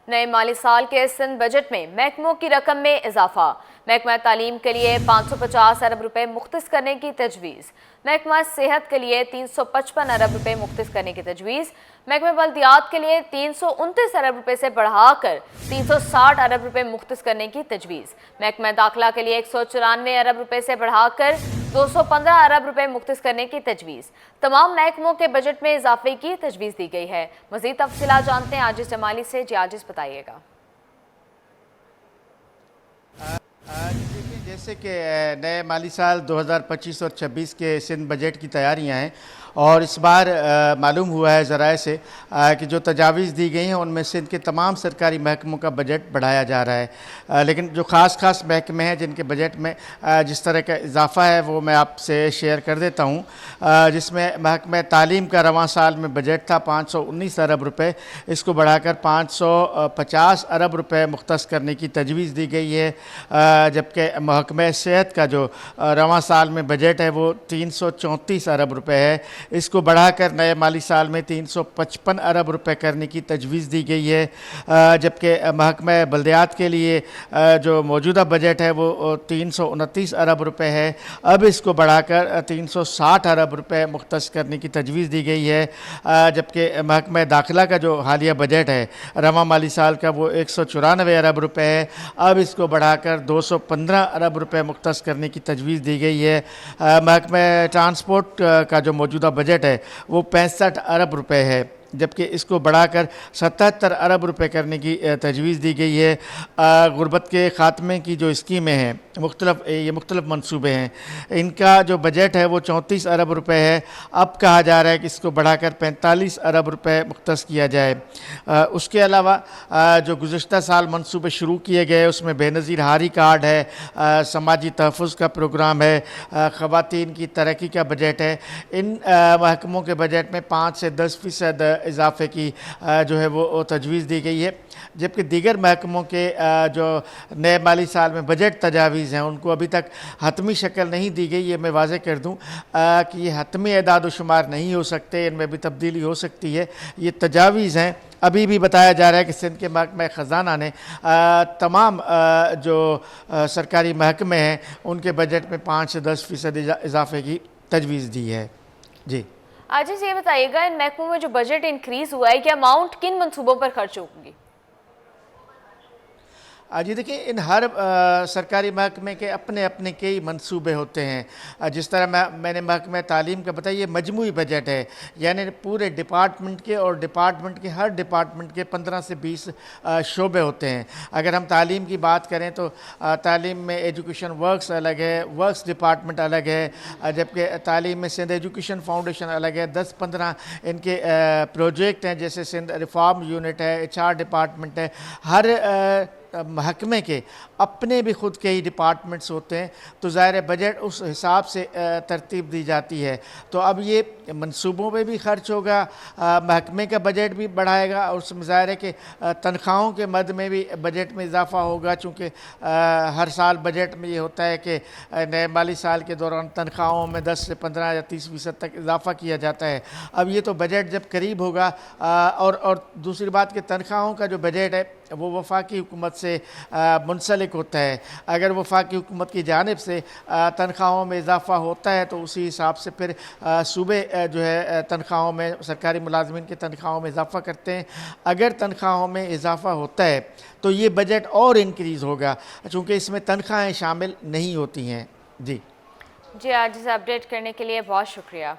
नए माली साल के सिंध बजट में महकमों की रकम में इजाफा। महकमा तालीम के लिए 550 अरब रुपए मुख्तस करने की तजवीज़। महकमा सेहत के लिए 355 अरब रुपए मुख्तस करने की तजवीज़। महकमा बल्दियात के लिए 329 अरब रुपए से बढ़ाकर 360 अरब रुपए मुख्तस करने की तजवीज़। महकमा दाखिला के लिए 194 अरब रुपए से बढ़ाकर 215 अरब रुपए मुख्तस करने की तजवीज़। तमाम महकमों के बजट में इजाफे की तजवीज़ दी गई है। मज़ीद तफसीलात जानते हैं आजिज़ जमाली से। जी आजिज़ बताइएगा। देखिए, जैसे कि नए माली साल 2025 और 26 के सिंध बजट की तैयारियां हैं और इस बार मालूम हुआ है ज़राए से कि जो तजावीज़ दी गई हैं उनमें सिंध के तमाम सरकारी महकमों का बजट बढ़ाया जा रहा है। लेकिन जो ख़ास महकमे हैं जिनके बजट में जिस तरह का इजाफ़ा है वो मैं आपसे शेयर कर देता हूँ। जिसमें महकमा तालीम का रवां साल में बजट था 519 अरब रुपये, इसको बढ़ाकर 550 अरब रुपये मुख्तस करने की तजवीज़ दी गई है। जबकि महकमा सेहत का जो रवां साल में बजट है वो 334 अरब रुपये है, इसको बढ़ाकर नए माली साल में 355 अरब रुपए करने की तजवीज़ दी गई है। जबकि महकमा बल्दियात के लिए जो मौजूदा बजट है वो 329 अरब रुपए है, अब इसको बढ़ाकर 360 अरब रुपए मुख्तस करने की तजवीज़ दी गई है। जबकि महकमा दाखिला का जो हालिया बजट है रवां माली साल का वो 194 अरब रुपए है, अब इसको बढ़ाकर 215 अरब रुपए मुख्तस करने की तजवीज़ दी गई है। महकमा ट्रांसपोर्ट का जो मौजूदा बजट है वो 65 अरब रुपए है, जबकि इसको बढ़ाकर 77 अरब रुपए करने की तजवीज़ दी गई है। गुर्बत के ख़ात्मे की जो स्कीमें हैं मुख्तलिफ मनसूबे हैं, इनका जो बजट है वो 34 अरब रुपए है, अब कहा जा रहा है कि इसको बढ़ाकर 45 अरब रुपए मुख्तस किया जाए। उसके अलावा जो गुज़श्ता साल मनसूबे शुरू किए गए उसमें बेनज़ीर हारी कार्ड है, समाजी तहफ़्फ़ुज़ का प्रोग्राम है, ख़वातीन की तरक्की का बजट है। इन महकमों के बजट में 5 से 10% इजाफे की जो है वो तजवीज़ दी गई है। जबकि दीगर महकमों के जो नए माली साल में बजट तजावीज़ हैं उनको अभी तक हतमी शक्ल नहीं दी गई। ये मैं वाज़ेह कर दूं कि ये हतमी एदाद व शुमार नहीं हो सकते, इनमें भी तब्दीली हो सकती है। ये तजावीज़ हैं। अभी भी बताया जा रहा है कि सिंध के महकमा ख़जाना ने तमाम जो सरकारी महकमे हैं उनके बजट में 5 से 10% इजाफे की तजवीज़ दी है। जी आज ये बताइएगा, इन महकमों में जो बजट इंक्रीज हुआ है, क्या अमाउंट किन मंसूबों पर खर्च होगी? जी देखिए, इन हर सरकारी महकमे के अपने अपने कई मंसूबे होते हैं। जिस तरह मैंने महकमा तालीम का बताया, ये मजमूई बजट है, यानी पूरे डिपार्टमेंट के और डिपार्टमेंट के हर डिपार्टमेंट के 15 से 20 शोबे होते हैं। अगर हम तालीम की बात करें तो तालीम में एजुकेशन वर्क्स अलग है, वर्क्स डिपार्टमेंट अलग है, जबकि तालीम में सिंध एजुकेशन फाउंडेशन अलग है। 10-15 इनके प्रोजेक्ट हैं, जैसे सिंध रिफॉर्म यूनिट है, HR डिपार्टमेंट है। हर महकमे के अपने भी ख़ुद के ही डिपार्टमेंट्स होते हैं, तो ज़ाहिर बजट उस हिसाब से तरतीब दी जाती है। तो अब ये मंसूबों पे भी खर्च होगा, महकमे का बजट भी बढ़ाएगा और उसमें ज़ाहिर है कि तनख्वाहों के मद में भी बजट में इजाफ़ा होगा, चूँकि हर साल बजट में ये होता है कि नए माली साल के दौरान तनख्वाहों में 10 से 15 या 30% तक इजाफ़ा किया जाता है। अब ये तो बजट जब करीब होगा और दूसरी बात कि तनख्वाहों का जो बजट है वो वफाकी हुकूमत से मुंसलिक होता है। अगर वफाकी हुकूमत की जानिब से तनख्वाहों में इजाफ़ा होता है तो उसी हिसाब से फिर सूबे जो है तनख्वाहों में, सरकारी मुलाजमीन की तनख्वाहों में इजाफ़ा करते हैं। अगर तनख्वाहों में इजाफ़ा होता है तो ये बजट और इनक्रीज़ होगा, चूँकि इसमें तनख्वाहें शामिल नहीं होती हैं। जी आज इसे अपडेट करने के लिए बहुत शुक्रिया।